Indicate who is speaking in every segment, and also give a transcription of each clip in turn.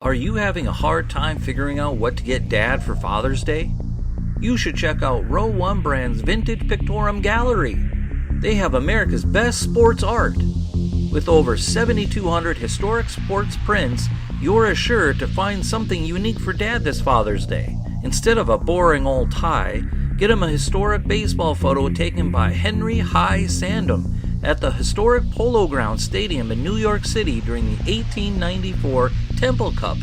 Speaker 1: Are you having a hard time figuring out what to get Dad for Father's Day? You should check out Row 1 Brand's Vintage Pictorum Gallery. They have America's best sports art. With over 7,200 historic sports prints, you're assured to find something unique for Dad this Father's Day. Instead of a boring old tie, get him a historic baseball photo taken by Henry High Sandom at the historic Polo Grounds Stadium in New York City during the 1894 Temple Cup.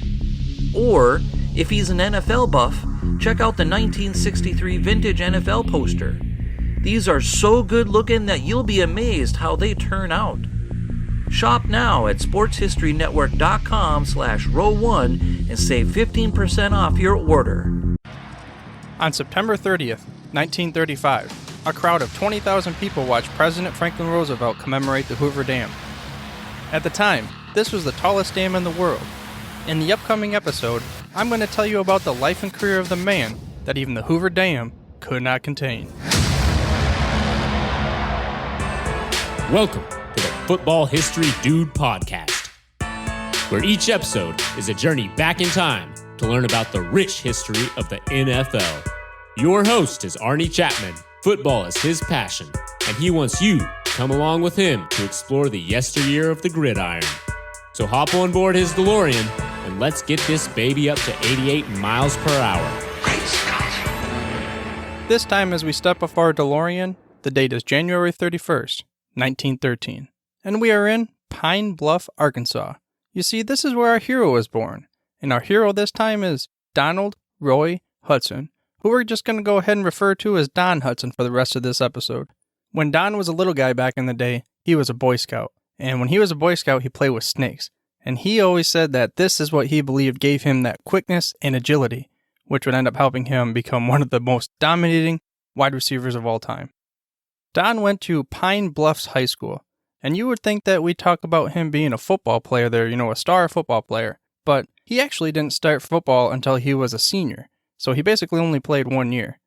Speaker 1: Or, if he's an NFL buff, check out the 1963 vintage NFL poster. These are so good looking that you'll be amazed how they turn out. Shop now at sportshistorynetwork.com/row1 and save 15% off your order.
Speaker 2: On September 30th, 1935, a crowd of 20,000 people watched President Franklin Roosevelt commemorate the Hoover Dam. At the time, this was the tallest dam in the world. In the upcoming episode, I'm going to tell you about the life and career of the man that even the Hoover Dam could not contain.
Speaker 3: Welcome to the Football History Dude podcast, where each episode is a journey back in time to learn about the rich history of the NFL. Your host is Arnie Chapman. Football is his passion, and he wants you to come along with him to explore the yesteryear of the gridiron. So hop on board his DeLorean, and let's get this baby up to 88 miles per hour.
Speaker 4: Great Scott!
Speaker 2: This time as we step off our DeLorean, the date is January 31st, 1913, and we are in Pine Bluff, Arkansas. You see, this is where our hero was born, and our hero this time is Donald Roy Hutson, who we're just going to go ahead and refer to as Don Hutson for the rest of this episode. When Don was a little guy back in the day, he was a Boy Scout, and when he was a Boy Scout, he played with snakes, and he always said that this is what he believed gave him that quickness and agility, which would end up helping him become one of the most dominating wide receivers of all time. Don went to Pine Bluffs High School, and you would think that we'd talk about him being a football player there, a star football player, but he actually didn't start football until he was a senior, so he basically only played 1 year.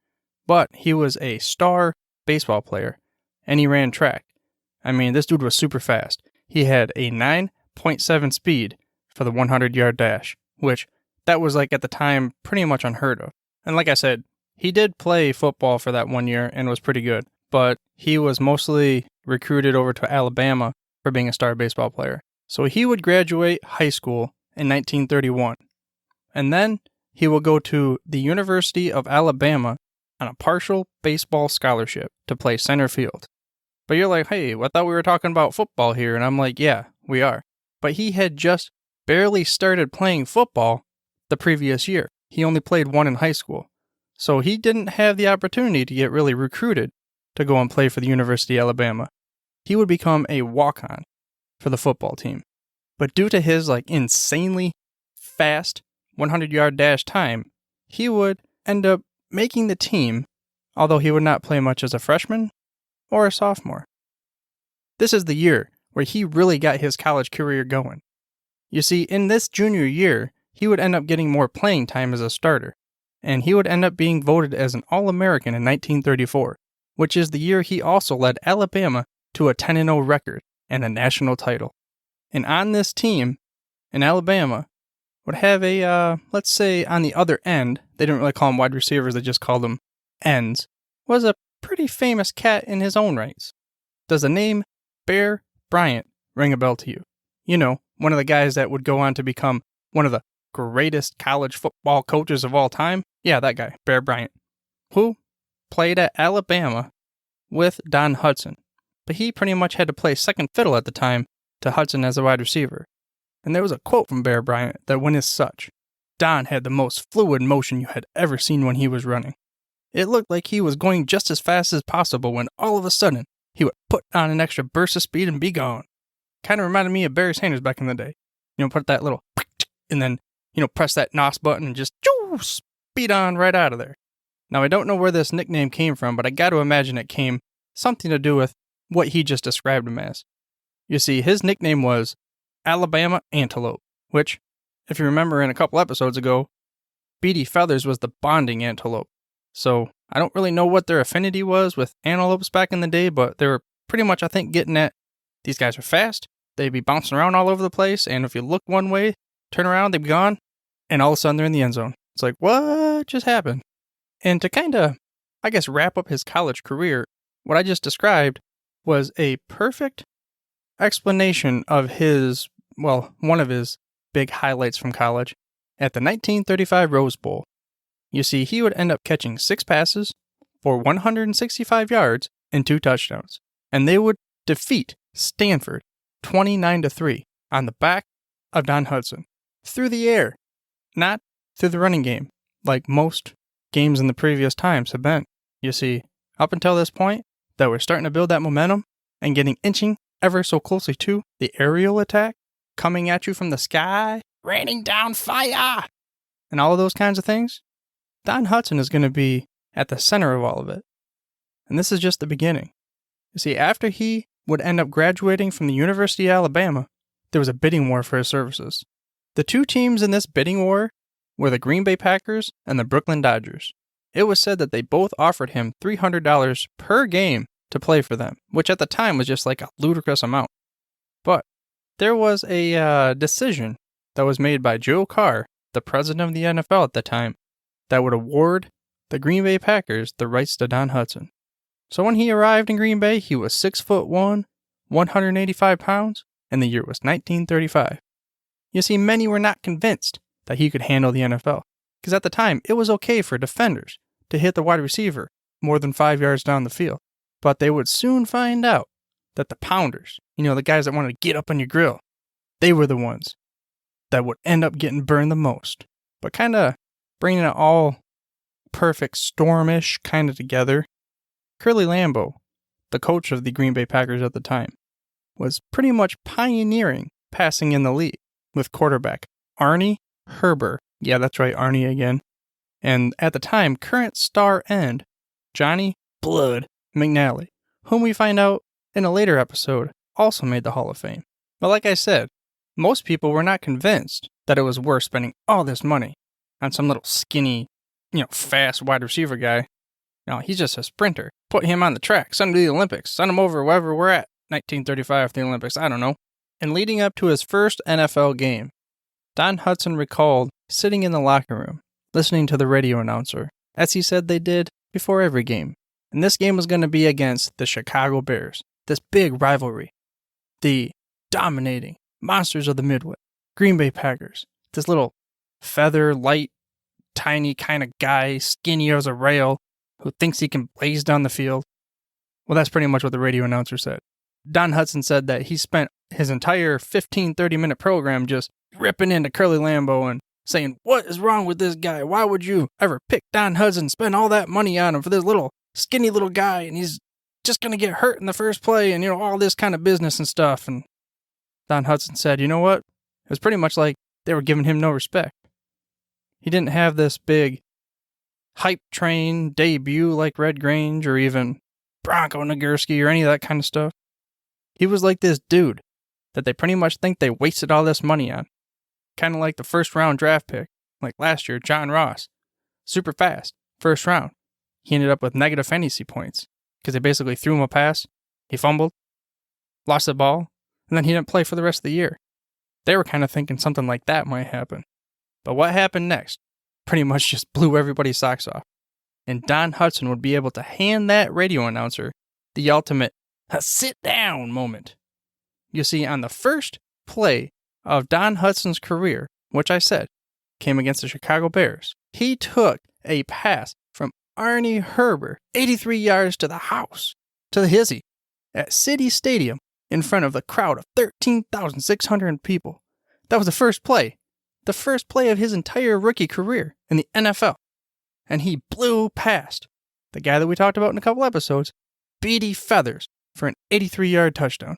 Speaker 2: But he was a star baseball player, and he ran track. I mean, this dude was super fast. He had a 9.7 speed for the 100-yard dash, which that was at the time pretty much unheard of. And like I said, he did play football for that 1 year and was pretty good, but he was mostly recruited over to Alabama for being a star baseball player. So he would graduate high school in 1931, and then he will go to the University of Alabama on a partial baseball scholarship to play center field. But you're like, hey, I thought we were talking about football here, and I'm like, yeah, we are. But he had just barely started playing football the previous year. He only played 1 in high school. So he didn't have the opportunity to get really recruited to go and play for the University of Alabama. He would become a walk-on for the football team. But due to his insanely fast 100-yard dash time, he would end up making the team, although he would not play much as a freshman or a sophomore. This is the year where he really got his college career going. You see, in this junior year, he would end up getting more playing time as a starter, and he would end up being voted as an All-American in 1934, which is the year he also led Alabama to a 10-0 record and a national title. And on this team, in Alabama, would have a, let's say on the other end, they didn't really call them wide receivers, they just called them ends, was a pretty famous cat in his own rights. Does the name Bear Bryant ring a bell to you? One of the guys that would go on to become one of the greatest college football coaches of all time? Yeah, that guy, Bear Bryant, who played at Alabama with Don Hutson. But he pretty much had to play second fiddle at the time to Hutson as a wide receiver. And there was a quote from Bear Bryant that went as such: Don had the most fluid motion you had ever seen when he was running. It looked like he was going just as fast as possible when all of a sudden he would put on an extra burst of speed and be gone. Kind of reminded me of Barry Sanders back in the day. Put that little and then, press that NOS button and just speed on right out of there. Now, I don't know where this nickname came from, but I got to imagine it came something to do with what he just described him as. You see, his nickname was Alabama Antelope, which, if you remember in a couple episodes ago, Beady Feathers was the bonding antelope. So I don't really know what their affinity was with antelopes back in the day, but they were pretty much, I think, getting at these guys are fast, they'd be bouncing around all over the place, and if you look one way, turn around, they've gone, and all of a sudden they're in the end zone. It's like, what just happened? And to kind of, I guess, wrap up his college career, what I just described was a perfect explanation of one of his big highlights from college at the 1935 Rose Bowl. You see, he would end up catching 6 passes for 165 yards and 2 touchdowns, and they would defeat Stanford 29-3 on the back of Don Hutson through the air, not through the running game like most games in the previous times have been. You see, up until this point, that we're starting to build that momentum and inching ever so closely to the aerial attack coming at you from the sky, raining down fire, and all of those kinds of things. Don Hutson is going to be at the center of all of it. And this is just the beginning. You see, after he would end up graduating from the University of Alabama, there was a bidding war for his services. The 2 teams in this bidding war were the Green Bay Packers and the Brooklyn Dodgers. It was said that they both offered him $300 per game to play for them, which at the time was just like a ludicrous amount. But there was a decision that was made by Joe Carr, the president of the NFL at the time, that would award the Green Bay Packers the rights to Don Hutson. So when he arrived in Green Bay, he was 6'1", 185 pounds, and the year was 1935. You see, many were not convinced that he could handle the NFL, because at the time, it was okay for defenders to hit the wide receiver more than 5 yards down the field. But they would soon find out that the pounders, the guys that wanted to get up on your grill, they were the ones that would end up getting burned the most. But kind of bringing it all perfect stormish kind of together, Curly Lambeau, the coach of the Green Bay Packers at the time, was pretty much pioneering passing in the league with quarterback Arnie Herber. Yeah, that's right, Arnie again. And at the time, current star end Johnny Blood McNally, whom we find out in a later episode also made the Hall of Fame. But like I said, most people were not convinced that it was worth spending all this money on some little skinny, fast wide receiver guy. He's just a sprinter. Put him on the track, send him to the Olympics, send him over wherever we're at. 1935 the Olympics, I don't know. And leading up to his first NFL game, Don Hutson recalled sitting in the locker room, listening to the radio announcer, as he said they did before every game. And this game was going to be against the Chicago Bears, this big rivalry. The dominating monsters of the Midwest, Green Bay Packers, this little feather, light, tiny kind of guy, skinny as a rail, who thinks he can blaze down the field. Well, that's pretty much what the radio announcer said. Don Hutson said that he spent his entire 30-minute program just ripping into Curly Lambeau and saying, what is wrong with this guy? Why would you ever pick Don Hutson, spend all that money on him for this little skinny little guy, and he's just going to get hurt in the first play, and, all this kind of business and stuff. And Don Hutson said, you know what? It was pretty much like they were giving him no respect. He didn't have this big hype train debut like Red Grange or even Bronco Nagurski or any of that kind of stuff. He was like this dude that they pretty much think they wasted all this money on. Kind of like the first round draft pick, like last year, John Ross. Super fast, first round. He ended up with negative fantasy points because they basically threw him a pass, he fumbled, lost the ball, and then he didn't play for the rest of the year. They were kind of thinking something like that might happen. But what happened next pretty much just blew everybody's socks off. And Don Hutson would be able to hand that radio announcer the ultimate sit down moment. You see, on the first play of Don Hutson's career, which I said came against the Chicago Bears, he took a pass from Arnie Herber 83 yards to the house, to the hizzy, at City Stadium in front of the crowd of 13,600 people. That was the first play of his entire rookie career in the NFL. And he blew past the guy that we talked about in a couple episodes, Beady Feathers, for an 83-yard touchdown.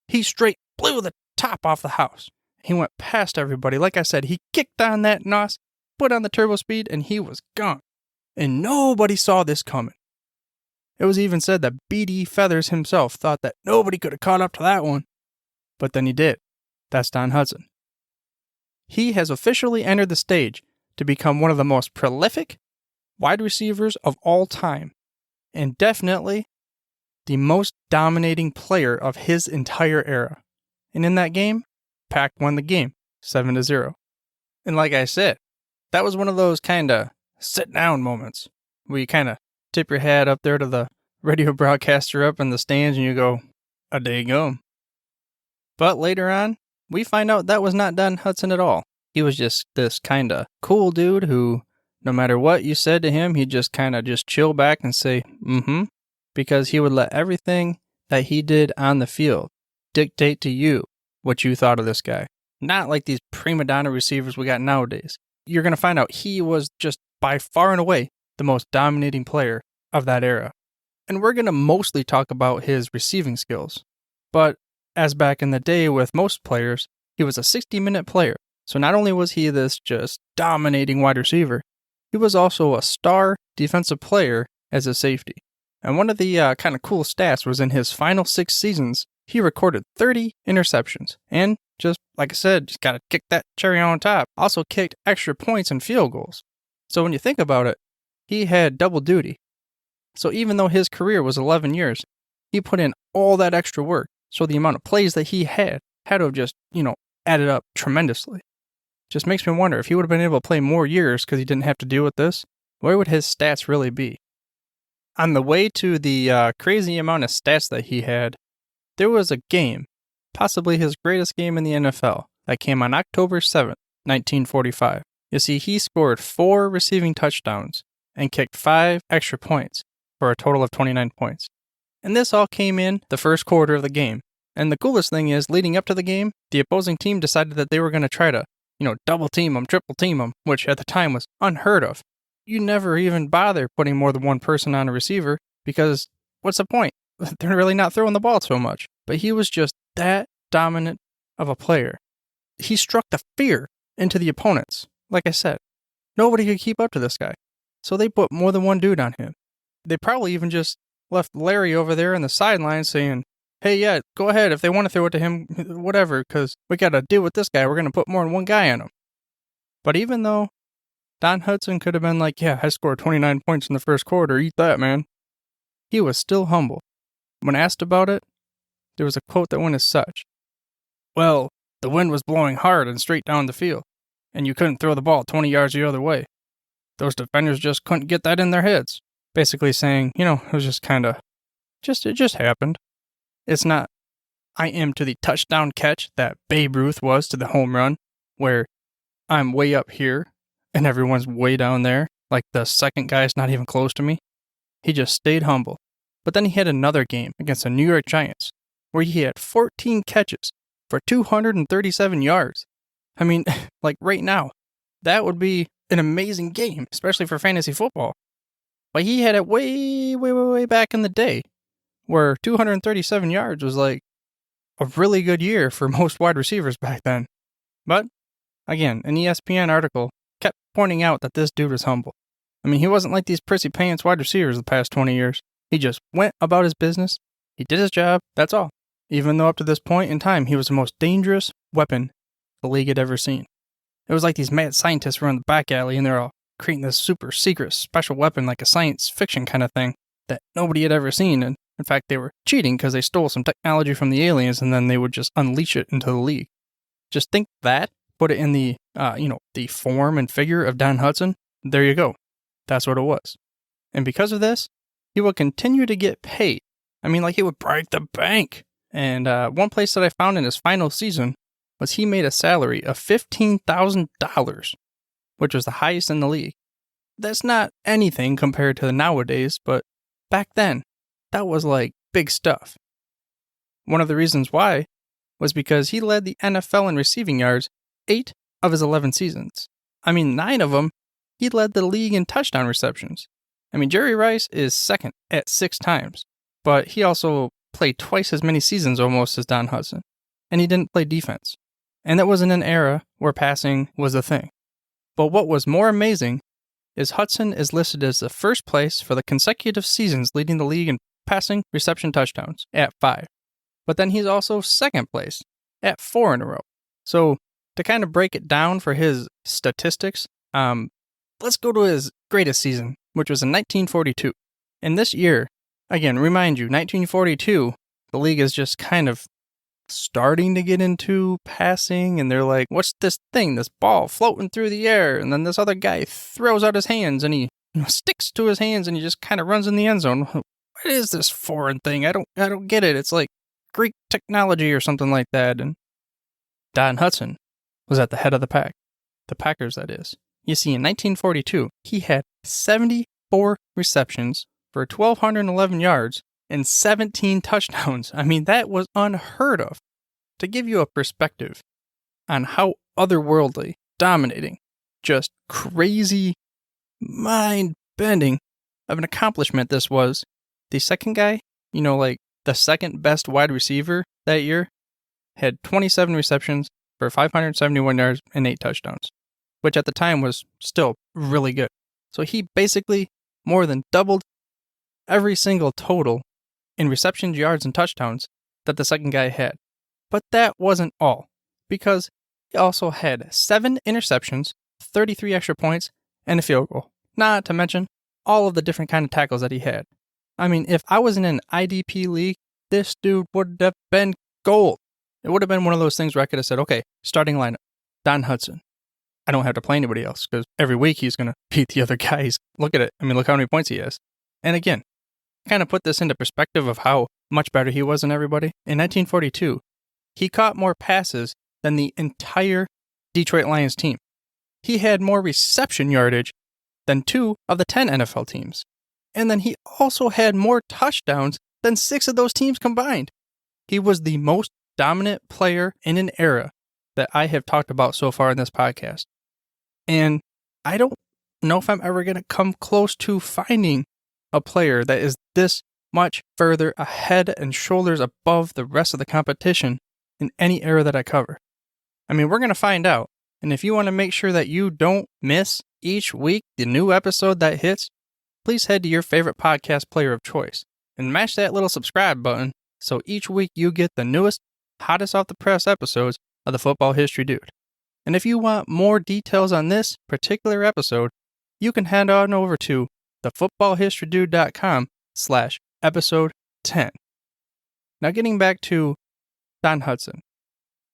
Speaker 2: He straight blew the top off the house. He went past everybody. Like I said, he kicked on that NOS, put on the turbo speed, and he was gone. And nobody saw this coming. It was even said that Beady Feathers himself thought that nobody could have caught up to that one. But then he did. That's Don Hutson. He has officially entered the stage to become one of the most prolific wide receivers of all time, and definitely the most dominating player of his entire era. And in that game, Pack won the game 7-0. And like I said, that was one of those kind of sit down moments where you kind of tip your hat up there to the radio broadcaster up in the stands and you go, a day gum. But later on, we find out that was not Don Hutson at all. He was just this kind of cool dude who, no matter what you said to him, he'd just kind of just chill back and say, because he would let everything that he did on the field dictate to you what you thought of this guy. Not like these prima donna receivers we got nowadays. You're going to find out he was just by far and away the most dominating player of that era. And we're going to mostly talk about his receiving skills. But as back in the day with most players, he was a 60-minute player. So not only was he this just dominating wide receiver, he was also a star defensive player as a safety. And one of the kind of cool stats was in his final 6 seasons, he recorded 30 interceptions. And just like I said, just got to kick that cherry on top. Also kicked extra points and field goals. So when you think about it, he had double duty. So even though his career was 11 years, he put in all that extra work. So the amount of plays that he had to have just, added up tremendously. Just makes me wonder if he would have been able to play more years because he didn't have to deal with this, where would his stats really be? On the way to the crazy amount of stats that he had, there was a game, possibly his greatest game in the NFL, that came on October 7th, 1945. You see, he scored 4 receiving touchdowns and kicked 5 extra points for a total of 29 points. And this all came in the first quarter of the game. And the coolest thing is, leading up to the game, the opposing team decided that they were going to try to, double team him, triple team him, which at the time was unheard of. You never even bother putting more than one person on a receiver because what's the point? They're really not throwing the ball so much. But he was just that dominant of a player. He struck the fear into the opponents. Like I said, nobody could keep up to this guy. So they put more than one dude on him. They probably even just left Larry over there on the sideline saying, hey, yeah, go ahead. If they want to throw it to him, whatever, because we got to deal with this guy. We're going to put more than one guy on him. But even though Don Hutson could have been like, yeah, I scored 29 points in the first quarter, eat that, man, he was still humble. When asked about it, there was a quote that went as such. Well, the wind was blowing hard and straight down the field, and you couldn't throw the ball 20 yards the other way. Those defenders just couldn't get that in their heads. Basically saying, it was just kind of, it just happened. It's not, I am to the touchdown catch that Babe Ruth was to the home run, where I'm way up here and everyone's way down there, like the second guy's not even close to me. He just stayed humble. But then he had another game against the New York Giants, where he had 14 catches for 237 yards. I mean, like right now, that would be an amazing game, especially for fantasy football. But he had it way back in the day, where 237 yards was like a really good year for most wide receivers back then. But, again, an ESPN article kept pointing out that this dude was humble. I mean, he wasn't like these prissy pants wide receivers the past 20 years. He just went about his business, he did his job, that's all. Even though up to this point in time, he was the most dangerous weapon the league had ever seen. It was like these mad scientists were in the back alley and they're all creating this super secret special weapon like a science fiction kind of thing that nobody had ever seen. And in fact, they were cheating because they stole some technology from the aliens and then they would just unleash it into the league. Just think that, put it in the, the form and figure of Don Hutson. There you go. That's what it was. And because of this, he would continue to get paid. I mean, like he would break the bank. And one place that I found in his final season was he made a salary of $15,000, which was the highest in the league. That's not anything compared to nowadays, but back then, that was like big stuff. One of the reasons why was because he led the NFL in receiving yards 8 of his 11 seasons. I mean, 9 of them, he led the league in touchdown receptions. I mean, Jerry Rice is second at 6 times, but he also played twice as many seasons almost as Don Hutson, and he didn't play defense. And that was in an era where passing was a thing. But what was more amazing is Hutson is listed as the first place for the consecutive seasons leading the league in passing reception touchdowns at 5. But then he's also second place at 4 in a row. So to kind of break it down for his statistics, let's go to his greatest season, which was in 1942. In this year, again, remind you, 1942, the league is just kind of starting to get into passing, and they're like, what's this thing, this ball floating through the air? And then this other guy throws out his hands, and he sticks to his hands, and he just kind of runs in the end zone. What is this foreign thing? I don't get it. It's like Greek technology or something like that. And Don Hutson was at the head of the pack. The Packers, that is. You see, in 1942, he had 74 receptions for 1,211 yards and 17 touchdowns. I mean, that was unheard of. To give you a perspective on how otherworldly, dominating, just crazy, mind-bending of an accomplishment this was, the second guy, like the second best wide receiver that year, had 27 receptions for 571 yards and 8 touchdowns, which at the time was still really good. So he basically more than doubled every single total in receptions, yards, and touchdowns that the second guy had. But that wasn't all, because he also had 7 interceptions, 33 extra points, and a field goal. Not to mention all of the different kind of tackles that he had. I mean, if I was in an IDP league, this dude would have been gold. It would have been one of those things where I could have said, okay, starting lineup, Don Hutson. I don't have to play anybody else, because every week he's going to beat the other guys. Look at it. I mean, look how many points he has. And again, kind of put this into perspective of how much better he was than everybody. In 1942, he caught more passes than the entire Detroit Lions team. He had more reception yardage than 2 of the 10 NFL teams. And then he also had more touchdowns than 6 of those teams combined. He was the most dominant player in an era that I have talked about so far in this podcast. And I don't know if I'm ever going to come close to finding a player that is this much further ahead and shoulders above the rest of the competition in any era that I cover. I mean, we're going to find out. And if you want to make sure that you don't miss each week the new episode that hits, please head to your favorite podcast player of choice and mash that little subscribe button so each week you get the newest, hottest off the press episodes of the Football History Dude. And if you want more details on this particular episode, you can head on over to thefootballhistorydude.com/episode 10. Now getting back to Don Hutson,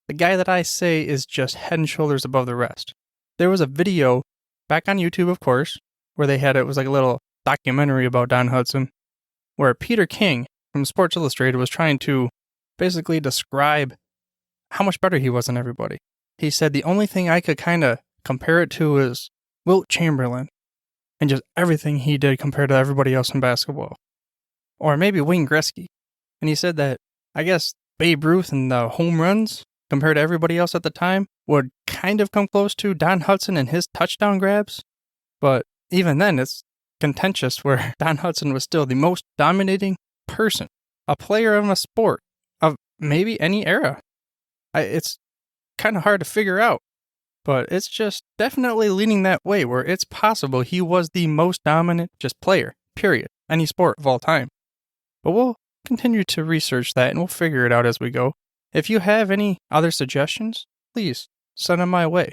Speaker 2: the guy that I say is just head and shoulders above the rest. There was a video back on YouTube, of course, where they had it was like a little documentary about Don Hutson, where Peter King from Sports Illustrated was trying to basically describe how much better he was than everybody. He said the only thing I could kind of compare it to is Wilt Chamberlain and just everything he did compared to everybody else in basketball. Or maybe Wayne Gretzky. And he said that, I guess, Babe Ruth and the home runs compared to everybody else at the time would kind of come close to Don Hutson and his touchdown grabs. But even then, it's contentious where Don Hutson was still the most dominating person, a player of a sport of maybe any era. It's kind of hard to figure out, but it's just definitely leaning that way where it's possible he was the most dominant just player, period, any sport of all time. But we'll continue to research that and we'll figure it out as we go. If you have any other suggestions, please send them my way.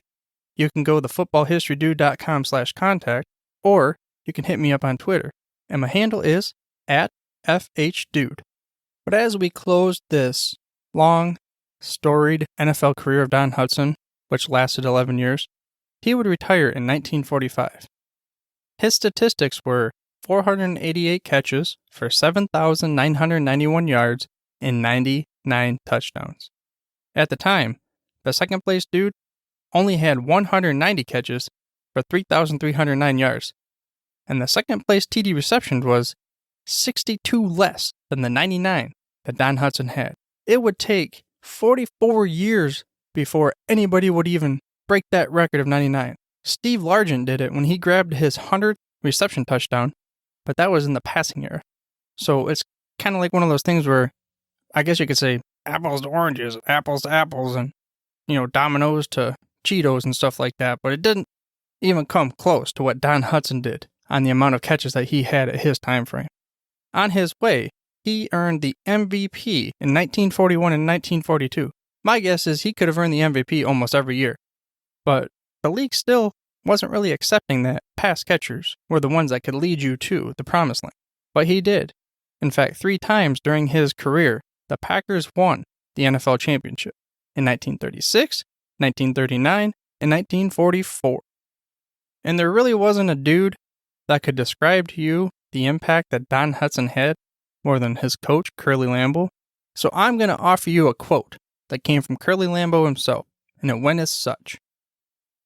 Speaker 2: You can go to thefootballhistorydude.com/contact, or you can hit me up on Twitter, and my handle is @FHDude. But as we close this long, storied NFL career of Don Hutson, which lasted 11 years, he would retire in 1945. His statistics were 488 catches for 7,991 yards and 99 touchdowns. At the time, the second place dude only had 190 catches for 3,309 yards, and the second place TD reception was 62 less than the 99 that Don Hutson had. It would take 44 years before anybody would even break that record of 99. Steve Largent did it when he grabbed his 100th reception touchdown, but that was in the passing era. So it's kind of like one of those things where I guess you could say apples to oranges, apples to apples, and, Dominoes to Cheetos and stuff like that, but it didn't even come close to what Don Hutson did on the amount of catches that he had at his time frame. On his way, he earned the MVP in 1941 and 1942. My guess is he could have earned the MVP almost every year, but the league still wasn't really accepting that pass catchers were the ones that could lead you to the promised land. But he did. In fact, 3 times during his career, the Packers won the NFL championship in 1936, 1939, and 1944. And there really wasn't a dude that could describe to you the impact that Don Hutson had more than his coach, Curly Lambeau. So I'm going to offer you a quote that came from Curly Lambeau himself, and it went as such.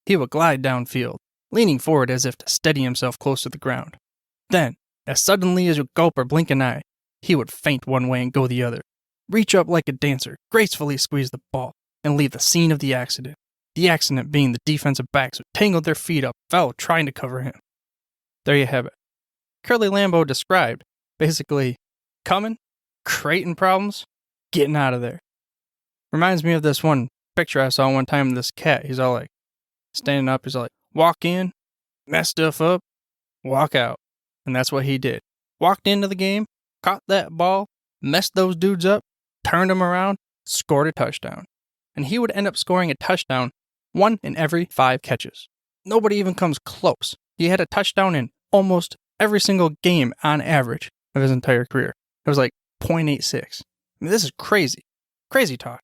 Speaker 2: He would glide downfield, leaning forward as if to steady himself close to the ground. Then, as suddenly as you gulp or blink an eye, he would feint one way and go the other, reach up like a dancer, gracefully squeeze the ball, and leave the scene of the accident. The accident being the defensive backs who tangled their feet up, fell trying to cover him. There you have it. Curly Lambeau described, basically, coming, creating problems, getting out of there. Reminds me of this one picture I saw one time of this cat. He's all like, standing up, he's all like, walk in, mess stuff up, walk out. And that's what he did. Walked into the game, caught that ball, messed those dudes up, turned them around, scored a touchdown. And he would end up scoring a touchdown 1 in every 5 catches. Nobody even comes close. He had a touchdown in almost every single game on average of his entire career. It was like 0.86. I mean, this is crazy. Crazy talk.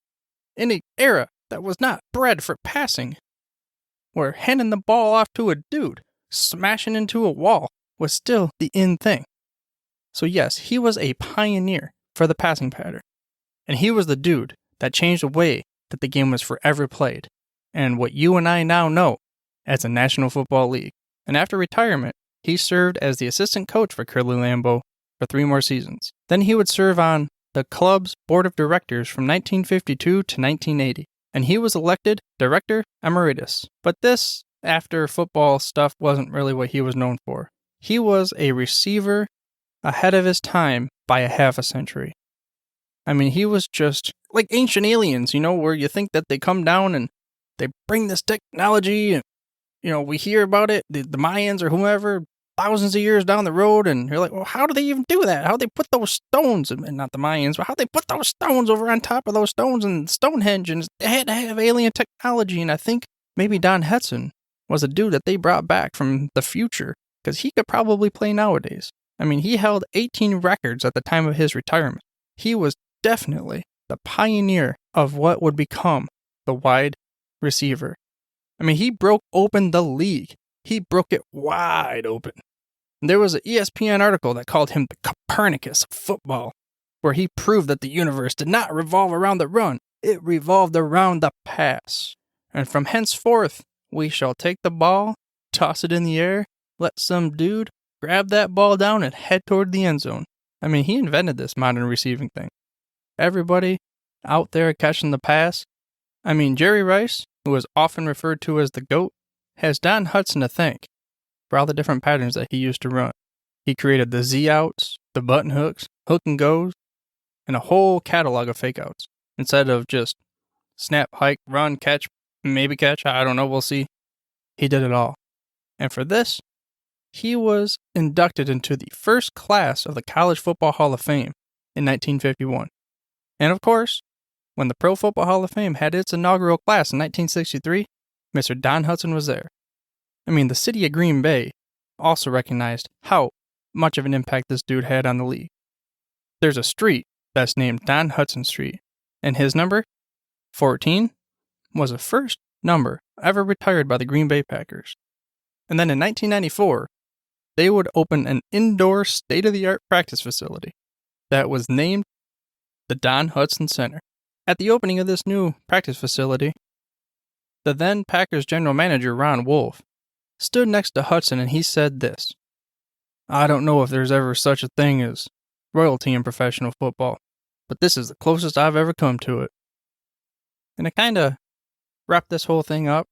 Speaker 2: In an era that was not bred for passing, where handing the ball off to a dude, smashing into a wall, was still the in thing. So yes, he was a pioneer for the passing pattern. And he was the dude that changed the way that the game was forever played, and what you and I now know as the National Football League. And after retirement, he served as the assistant coach for Curly Lambeau for 3 more seasons. Then he would serve on the club's board of directors from 1952 to 1980, and he was elected director emeritus. But this, after football stuff, wasn't really what he was known for. He was a receiver ahead of his time by a half a century. I mean, he was just like ancient aliens, where you think that they come down and they bring this technology and, we hear about it, the Mayans or whoever, thousands of years down the road, and you're like, well, how do they even do that? How do they put those stones, and not the Mayans, but how do they put those stones over on top of those stones in Stonehenge, and they had to have alien technology, and I think maybe Don Hutson was a dude that they brought back from the future, because he could probably play nowadays. I mean, he held 18 records at the time of his retirement. He was definitely the pioneer of what would become the wide receiver. I mean, he broke open the league. He broke it wide open. And there was an ESPN article that called him the Copernicus of football, where he proved that the universe did not revolve around the run, it revolved around the pass. And from henceforth, we shall take the ball, toss it in the air, let some dude grab that ball down and head toward the end zone. I mean, he invented this modern receiving thing. Everybody out there catching the pass. I mean, Jerry Rice, who is often referred to as the GOAT, has Don Hutson to thank for all the different patterns that he used to run. He created the Z-outs, the button hooks, hook and goes, and a whole catalog of fake outs. Instead of just snap, hike, run, catch, maybe catch, I don't know, we'll see. He did it all. And for this, he was inducted into the first class of the College Football Hall of Fame in 1951. And of course, when the Pro Football Hall of Fame had its inaugural class in 1963, Mr. Don Hutson was there. I mean, the city of Green Bay also recognized how much of an impact this dude had on the league. There's a street that's named Don Hutson Street, and his number, 14, was the first number ever retired by the Green Bay Packers. And then in 1994, they would open an indoor state-of-the-art practice facility that was named the Don Hutson Center. At the opening of this new practice facility, the then Packers general manager, Ron Wolf, stood next to Hutson and he said this: "I don't know if there's ever such a thing as royalty in professional football, but this is the closest I've ever come to it." And to kind of wrap this whole thing up,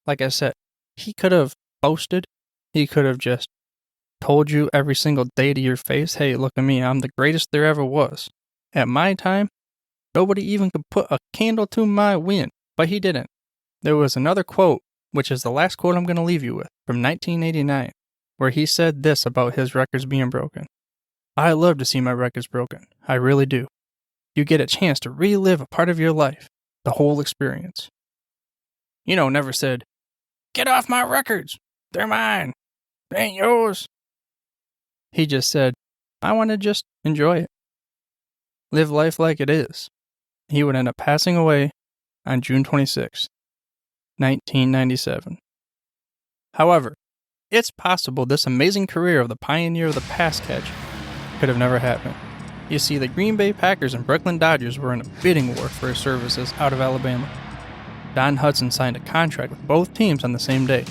Speaker 2: like I said, he could have boasted, he could have just told you every single day to your face, hey, look at me, I'm the greatest there ever was. At my time, nobody even could put a candle to my wind, but he didn't. There was another quote, which is the last quote I'm going to leave you with, from 1989, where he said this about his records being broken: "I love to see my records broken. I really do. You get a chance to relive a part of your life, the whole experience." Never said, "Get off my records. They're mine. They ain't yours." He just said, "I want to just enjoy it. Live life like it is. He would end up passing away on June 26, 1997. However, it's possible this amazing career of the pioneer of the pass catch could have never happened. You see, the Green Bay Packers and Brooklyn Dodgers were in a bidding war for his services out of Alabama. Don Hutson signed a contract with both teams on the same day.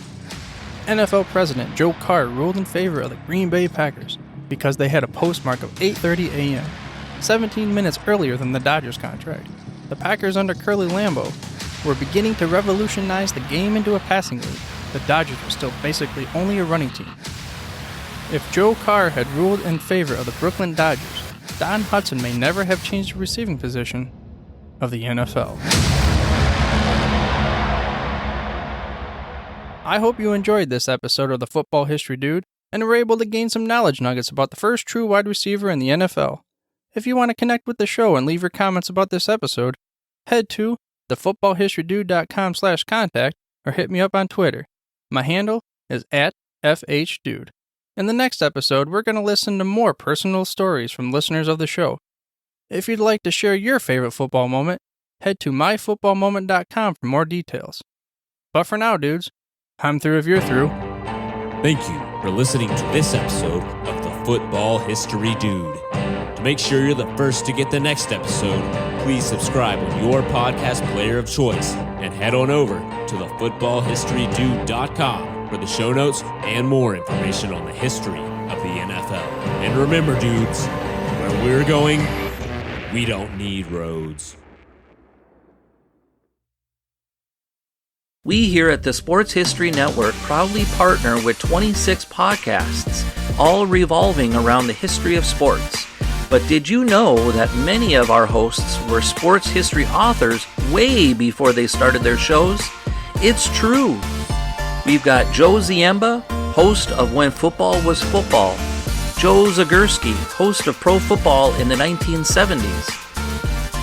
Speaker 2: NFL President Joe Carr ruled in favor of the Green Bay Packers because they had a postmark of 8:30 a.m., 17 minutes earlier than the Dodgers contract. The Packers under Curly Lambeau were beginning to revolutionize the game into a passing league. The Dodgers were still basically only a running team. If Joe Carr had ruled in favor of the Brooklyn Dodgers, Don Hutson may never have changed the receiving position of the NFL. I hope you enjoyed this episode of the Football History Dude and were able to gain some knowledge nuggets about the first true wide receiver in the NFL. If you want to connect with the show and leave your comments about this episode, head to thefootballhistorydude.com/contact or hit me up on Twitter. My handle is @FHDude. In the next episode, we're going to listen to more personal stories from listeners of the show. If you'd like to share your favorite football moment, head to myfootballmoment.com for more details. But for now, dudes, I'm through if you're through.
Speaker 3: Thank you for listening to this episode of the Football History Dude. To make sure you're the first to get the next episode, please subscribe on your podcast player of choice and head on over to thefootballhistorydude.com for the show notes and more information on the history of the NFL. And remember, dudes, where we're going, we don't need roads.
Speaker 1: We here at the Sports History Network proudly partner with 26 podcasts, all revolving around the history of sports. But did you know that many of our hosts were sports history authors way before they started their shows? It's true. We've got Joe Ziemba, host of When Football Was Football, Joe Zagurski, host of Pro Football in the 1970s,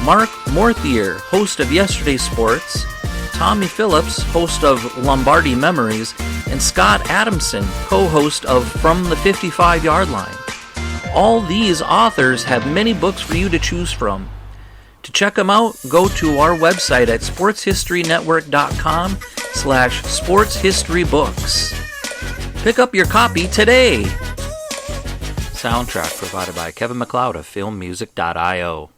Speaker 1: Mark Morthier, host of Yesterday's Sports, Tommy Phillips, host of Lombardi Memories, and Scott Adamson, co-host of From the 55-Yard Line. All these authors have many books for you to choose from. To check them out, go to our website at sportshistorynetwork.com/sportshistorybooks. Pick up your copy today. Soundtrack provided by Kevin MacLeod of filmmusic.io.